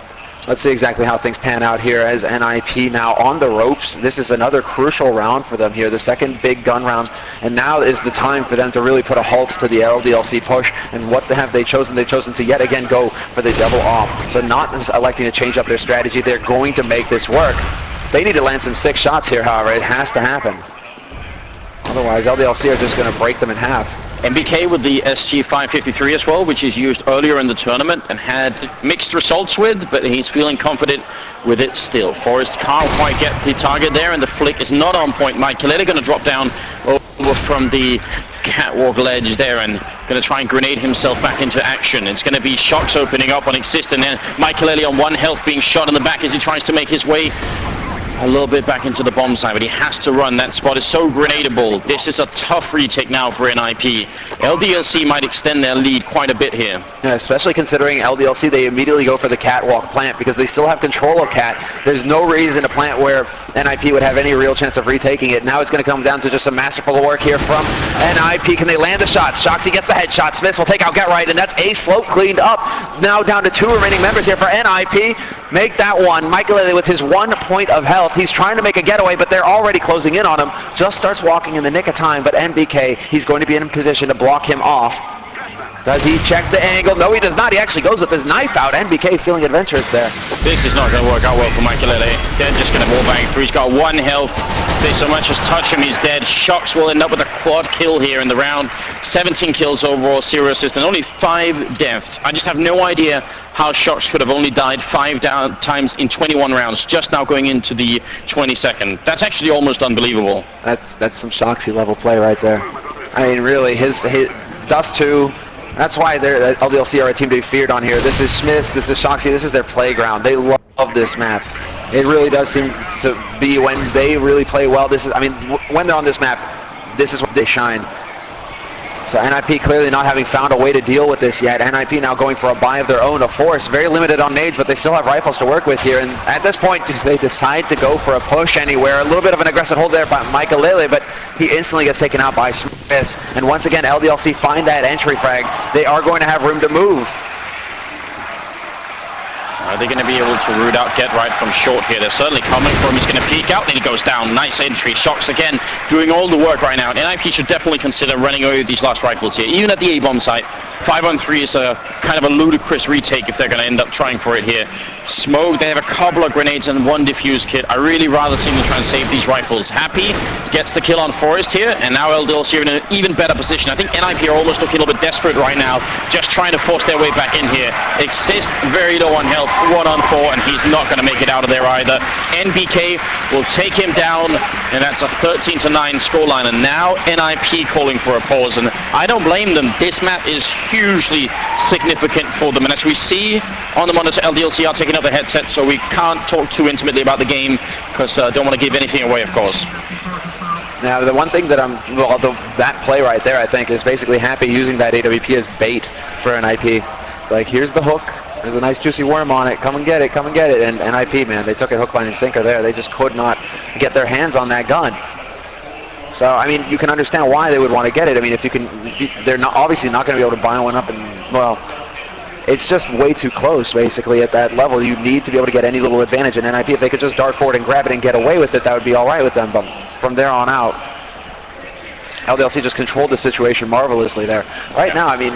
let's see exactly how things pan out here as NiP now on the ropes. This is another crucial round for them here, the second big gun round. And now is the time for them to really put a halt to the LDLC push. And what have they chosen? They've chosen to yet again go for the double off. So not electing to change up their strategy. They're going to make this work. They need to land some 6 shots here, however. It has to happen. Otherwise, LDLC are just going to break them in half. MBK with the SG553 as well, which is used earlier in the tournament and had mixed results with, but he's feeling confident with it still. Forrest can't quite get the target there, and the flick is not on point. Michael going to drop down over from the catwalk ledge there and going to try and grenade himself back into action. It's going to be Shocks opening up on Exist, and then Michael on 1 health being shot in the back as he tries to make his way a little bit back into the bomb side, but he has to run. That spot is so grenadable. This is a tough retake now for NiP. LDLC might extend their lead quite a bit here. Yeah, especially considering LDLC, they immediately go for the catwalk plant because they still have control of cat. There's no reason to plant where NiP would have any real chance of retaking it. Now it's going to come down to just some masterful work here from NiP. Can they land the shot? Shoxy gets the headshot. Smith will take out Get Right, and that's a slope cleaned up. Now down to 2 remaining members here for NiP. Make that one. Michael with his 1 point of health. He's trying to make a getaway, but they're already closing in on him. Just starts walking in the nick of time, but MBK, he's going to be in a position to block him off. Does he check the angle? No, he does not. He actually goes with his knife out. MBK feeling adventurous there. This is not going to work out well for Michael. They're just going to wallbang through. He's got 1 health. If they so much as touch him, he's dead. Shocks will end up with a quad kill here in the round. 17 kills overall, 0 assists, and only 5 deaths. I just have no idea how Shocks could have only died 5 times in 21 rounds, just now going into the 22nd. That's actually almost unbelievable. That's some Shoxy level play right there. I mean, really, his Dust 2. That's why LDLC are a team to be feared on here. This is Smith, this is Shoxy, this is their playground. They love this map. It really does seem to be when they really play well. This is, I mean, when they're on this map, this is when they shine. So NiP clearly not having found a way to deal with this yet. NiP now going for a buy of their own, of course. Very limited on nades, but they still have rifles to work with here. And at this point, they decide to go for a push anywhere. A little bit of an aggressive hold there by Michael, but he instantly gets taken out by Smith. And once again, LDLC find that entry frag. They are going to have room to move. Are they going to be able to root out Get Right from short here? They're certainly coming for him. He's going to peek out, then he goes down. Nice entry. Shocks again, doing all the work right now. NiP should definitely consider running away with these last rifles here. Even at the A-bomb site, 5-on-3 is a kind of a ludicrous retake if they're going to end up trying for it here. Smoke, they have a couple of grenades and 1 defuse kit. I really rather see them try and save these rifles. Happy gets the kill on Forrest here, and now LDLC are in an even better position. I think NiP are almost looking a little bit desperate right now, just trying to force their way back in here. Exist, very low on health, 1-on-4, and he's not going to make it out of there either. NBK will take him down, and that's a 13-9 scoreline, and now NiP calling for a pause, and I don't blame them. This map is hugely significant for them, and as we see on the monitor, LDLC are taking up the headset, so we can't talk too intimately about the game, because don't want to give anything away, of course. Now, the one thing that that play right there, I think, is basically Happy using that AWP as bait for NiP. It's like, here's the hook. There's a nice juicy worm on it. Come and get it. Come and get it. And NiP, man, they took it hook, line, and sinker there. They just could not get their hands on that gun. So, I mean, you can understand why they would want to get it. I mean, if you can, they're not obviously not going to be able to buy one up, and, well, it's just way too close, basically, at that level. You need to be able to get any little advantage. And NiP, if they could just dart forward and grab it and get away with it, that would be all right with them. But from there on out, LDLC just controlled the situation marvelously there. Right now, I mean,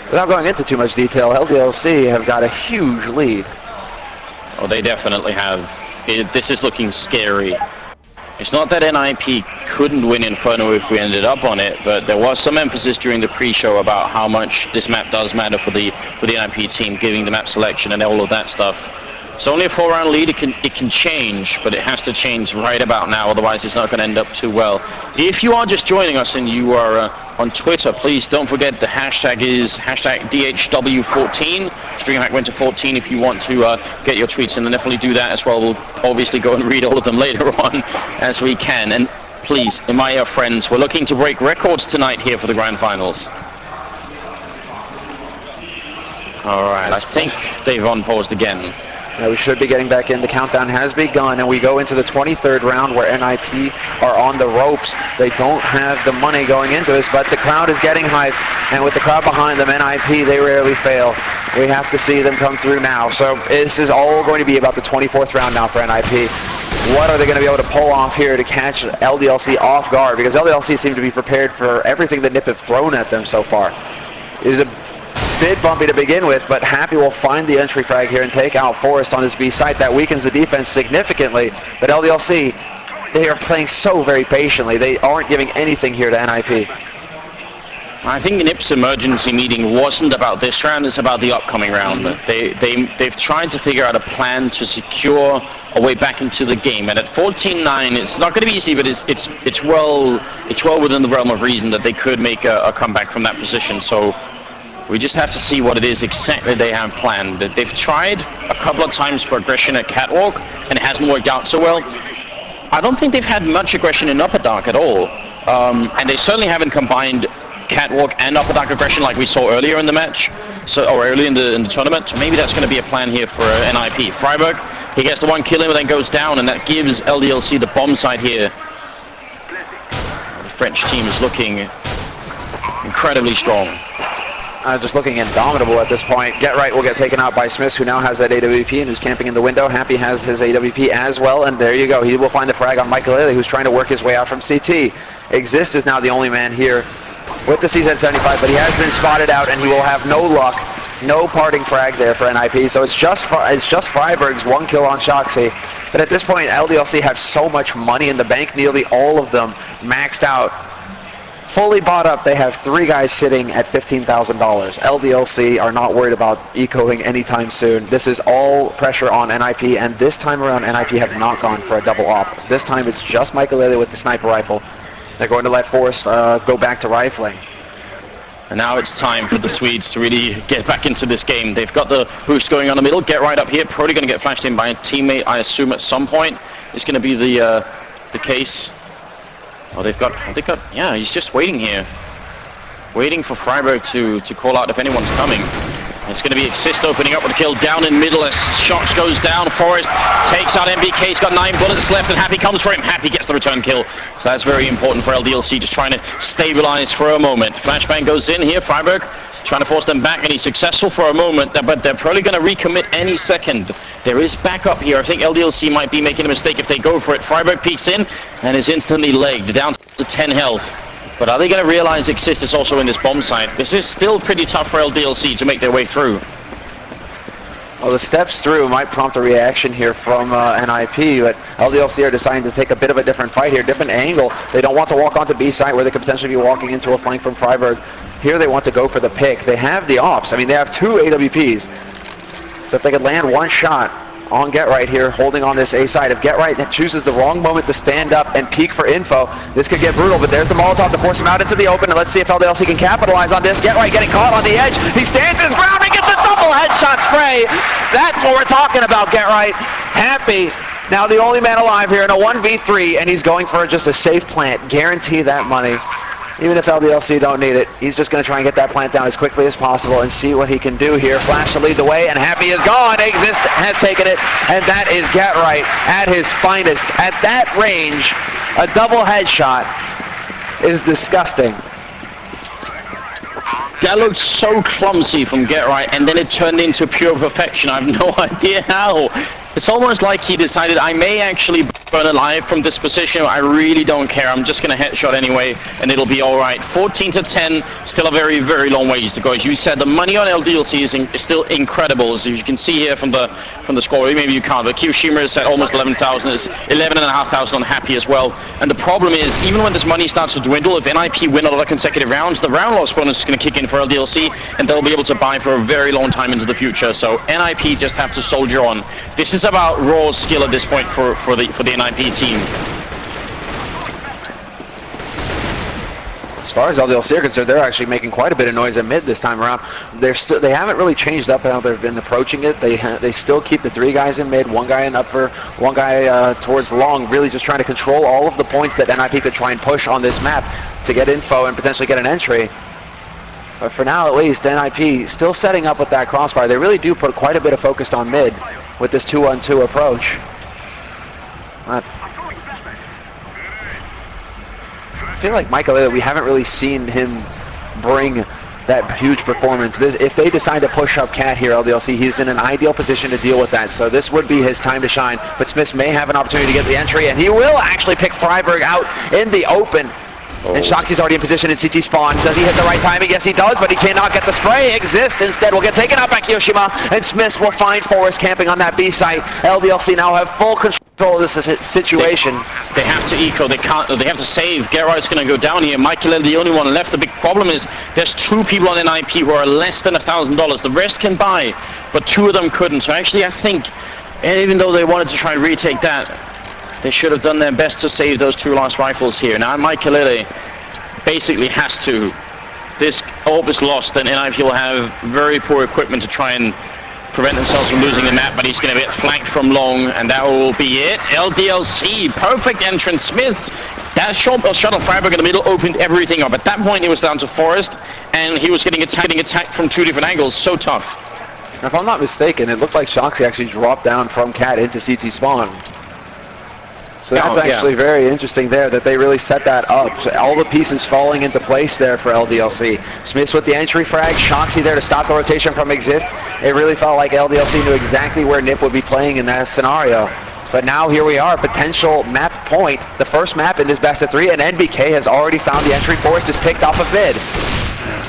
without going into too much detail, LDLC have got a huge lead. Oh, they definitely have. This is looking scary. It's not that NiP couldn't win Inferno if we ended up on it, but there was some emphasis during the pre-show about how much this map does matter for the NiP team, giving the map selection and all of that stuff. It's only a 4-round lead. It can change, but it has to change right about now, otherwise it's not going to end up too well. If you are just joining us and you are on Twitter, please don't forget the hashtag is #DHW14. Dreamhack went to 14 if you want to get your tweets in, and definitely do that as well. We'll obviously go and read all of them later on as we can. And please, Imaya friends, we're looking to break records tonight here for the Grand Finals. Alright, I think they've unpaused again. Yeah, we should be getting back in. The countdown has begun, and we go into the 23rd round where NiP are on the ropes. They don't have the money going into this, but the crowd is getting hyped, and with the crowd behind them, NiP, they rarely fail. We have to see them come through now. So this is all going to be about the 24th round now for NiP. What are they going to be able to pull off here to catch LDLC off guard? Because LDLC seem to be prepared for everything that NiP have thrown at them so far. It is a bit bumpy to begin with, but Happy will find the entry frag here and take out Forrest on his B site. That weakens the defense significantly, but LDLC they are playing so very patiently. They aren't giving anything here to NiP. I think NiP's emergency meeting wasn't about this round, it's about the upcoming round. They've tried to figure out a plan to secure a way back into the game, and at 14-9 it's not going to be easy, but it's well within the realm of reason that they could make a comeback from that position. So we just have to see what it is exactly they have planned. They've tried a couple of times for aggression at Catwalk, and it hasn't worked out so well. I don't think they've had much aggression in Upper Dark at all, and they certainly haven't combined Catwalk and Upper Dark aggression like we saw earlier in the match, or earlier in the tournament. So maybe that's going to be a plan here for NiP. Freiburg, he gets the one kill in, but then goes down, and that gives LDLC the bomb side here. The French team is looking incredibly strong. Just looking indomitable at this point. Get Right will get taken out by Smith, who now has that AWP and who's camping in the window. Happy has his AWP as well, and there you go. He will find the frag on Michael Lely, who's trying to work his way out from CT. Exist is now the only man here with the CZ75, but he has been spotted out, and he will have no luck. No parting frag there for NiP, so it's just Freiburg's one kill on Shoxy. But at this point, LDLC have so much money in the bank, nearly all of them maxed out. Fully bought up, they have 3 guys sitting at $15,000. LDLC are not worried about ecoing anytime soon. This is all pressure on NiP, and this time around, NiP have not gone for a double op. This time it's just Michael Lely with the sniper rifle. They're going to let Forrest go back to rifling. And now it's time for the Swedes to really get back into this game. They've got the boost going on the middle. Get Right up here, probably going to get flashed in by a teammate, I assume, at some point. It's going to be the case. Oh, they've got, yeah, he's just waiting here. Waiting for Freiburg to call out if anyone's coming. It's going to be Exist opening up with a kill down in middle as Shox goes down. Forrest takes out MBK. He's got 9 bullets left, and Happy comes for him. Happy gets the return kill. So that's very important for LDLC, just trying to stabilize for a moment. Flashbang goes in here. Freiburg trying to force them back, and he's successful for a moment, but they're probably going to recommit any second. There is backup here. I think LDLC might be making a mistake if they go for it. Freiburg peeks in and is instantly legged, down to 10 health. But are they going to realize Exist is also in this bomb site? This is still pretty tough for LDLC to make their way through. Well, the steps through might prompt a reaction here from NiP, but LDLC are deciding to take a bit of a different fight here, different angle. They don't want to walk onto B site where they could potentially be walking into a flank from Freiburg. Here they want to go for the pick. They have the ops. I mean, they have 2 AWPs. So if they could land one shot on Get Right here, holding on this A side. If Get Right chooses the wrong moment to stand up and peek for info, this could get brutal, but there's the Molotov to force him out into the open, and let's see if LDLC can capitalize on this. Get Right getting caught on the edge. He stands his ground and gets a double headshot spray. That's what we're talking about, Get Right. Happy, now the only man alive here in a 1v3, and he's going for just a safe plant. Guarantee that money. Even if LDLC don't need it, he's just going to try and get that plant down as quickly as possible and see what he can do here. Flash to lead the way, and Happy is gone. Exist has taken it, and that is Get Right at his finest. At that range, a double headshot is disgusting. That looked so clumsy from Get Right, and then it turned into pure perfection. I have no idea how. It's almost like he decided, I may actually burn alive from this position. I really don't care. I'm just going to headshot anyway, and it'll be all right. 14-10, still a very, very long ways to go. As you said, the money on LDLC is still incredible. As you can see here from the score, maybe you can't, but Kyoshima is at almost 11,000. It's 11,500 on Happy as well. And the problem is, even when this money starts to dwindle, if NiP win a lot of consecutive rounds, the round loss bonus is going to kick in for LDLC, and they'll be able to buy for a very long time into the future. So NiP just have to soldier on. This is about raw skill at this point for the NiP team. As far as LDLC are concerned, they're actually making quite a bit of noise at mid this time around. They haven't really changed up how they've been approaching it. They still keep the 3 guys in mid, 1 guy in upper, 1 guy towards long, really just trying to control all of the points that NiP could try and push on this map to get info and potentially get an entry. But for now, at least, NiP still setting up with that crossfire. They really do put quite a bit of focus on mid with this 2-on-2 approach. I feel like Michael, we haven't really seen him bring that huge performance. If they decide to push up Cat here, LDLC, he's in an ideal position to deal with that. So this would be his time to shine. But Smith may have an opportunity to get the entry, and he will actually pick Freiburg out in the open. And Shoxy's already in position in CT spawn. Does he hit the right timing? Yes, he does, but he cannot get the spray. Exist instead will get taken out by Kyoshima, and Smith will find Forrest camping on that B site. LDLC now have full control control this situation. They have to eco, they can't, they have to save. Gerard's going to go down here. Michael is the only one left. The big problem is there's 2 people on NiP who are less than $1,000. The rest can buy, but 2 of them couldn't. So actually I think, and even though they wanted to try and retake that, they should have done their best to save those 2 last rifles here. Now Michael basically has to. This orb is lost, and NiP will have very poor equipment to try and prevent themselves from losing the map, but he's going to get flanked from long, and that will be it. LDLC, perfect entrance. Smith, that shuttle Freiburg in the middle opened everything up. At that point, it was down to Forrest, and he was getting attacked from 2 different angles. So tough. Now, if I'm not mistaken, it looked like Shoxy actually dropped down from Cat into CT spawn. So that's actually very interesting there that they really set that up. So all the pieces falling into place there for LDLC. Smith's with the entry frag, Shoxy there to stop the rotation from Exist. It really felt like LDLC knew exactly where NiP would be playing in that scenario. But now here we are, potential map point, the first map in this best of 3, and NBK has already found the entry. Forrest is picked off a mid.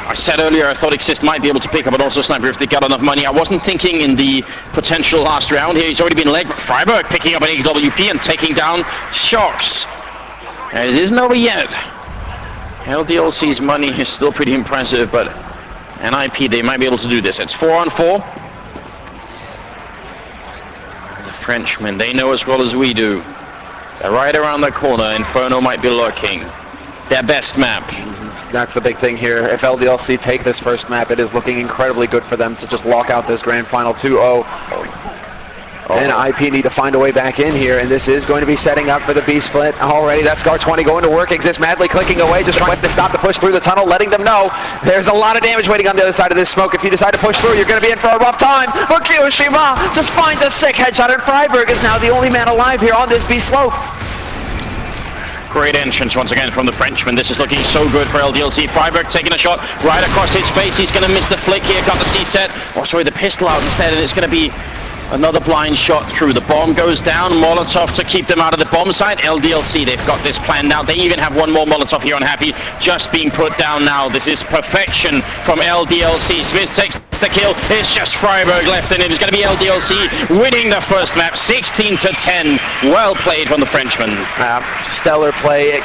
I said earlier I thought Exist might be able to pick up an also sniper if they got enough money. I wasn't thinking in the potential last round here. He's already been legged. Freiburg picking up an AWP and taking down Shox. And it isn't over yet. LDLC's money is still pretty impressive, but NiP, they might be able to do this. It's 4-on-4. The Frenchmen, they know as well as we do. They're right around the corner. Inferno might be lurking. Their best map. That's the big thing here. If LDLC take this first map, it is looking incredibly good for them to just lock out this grand final 2-0. And NiP need to find a way back in here, and this is going to be setting up for the B split already. That's Scar 20 going to work. Exist madly clicking away, just trying to stop the push through the tunnel, letting them know there's a lot of damage waiting on the other side of this smoke. If you decide to push through, you're going to be in for a rough time. But Kiyoshima just finds a sick headshot, and Freiburg is now the only man alive here on this B slope. Great entrance once again from the Frenchman. This is looking so good for LDLC. Freiburg taking a shot right across his face. He's going to miss the flick here. Got the C-set. Oh, sorry, the pistol out instead. And it's going to be another blind shot through. The bomb goes down. Molotov to keep them out of the bomb site. LDLC, they've got this planned out. They even have one more Molotov here on Happy. Just being put down now. This is perfection from LDLC. Smith takes the kill. It's just Freiburg left, and it is going to be LDLC winning the first map, 16-10. Well played from the Frenchman. Stellar play.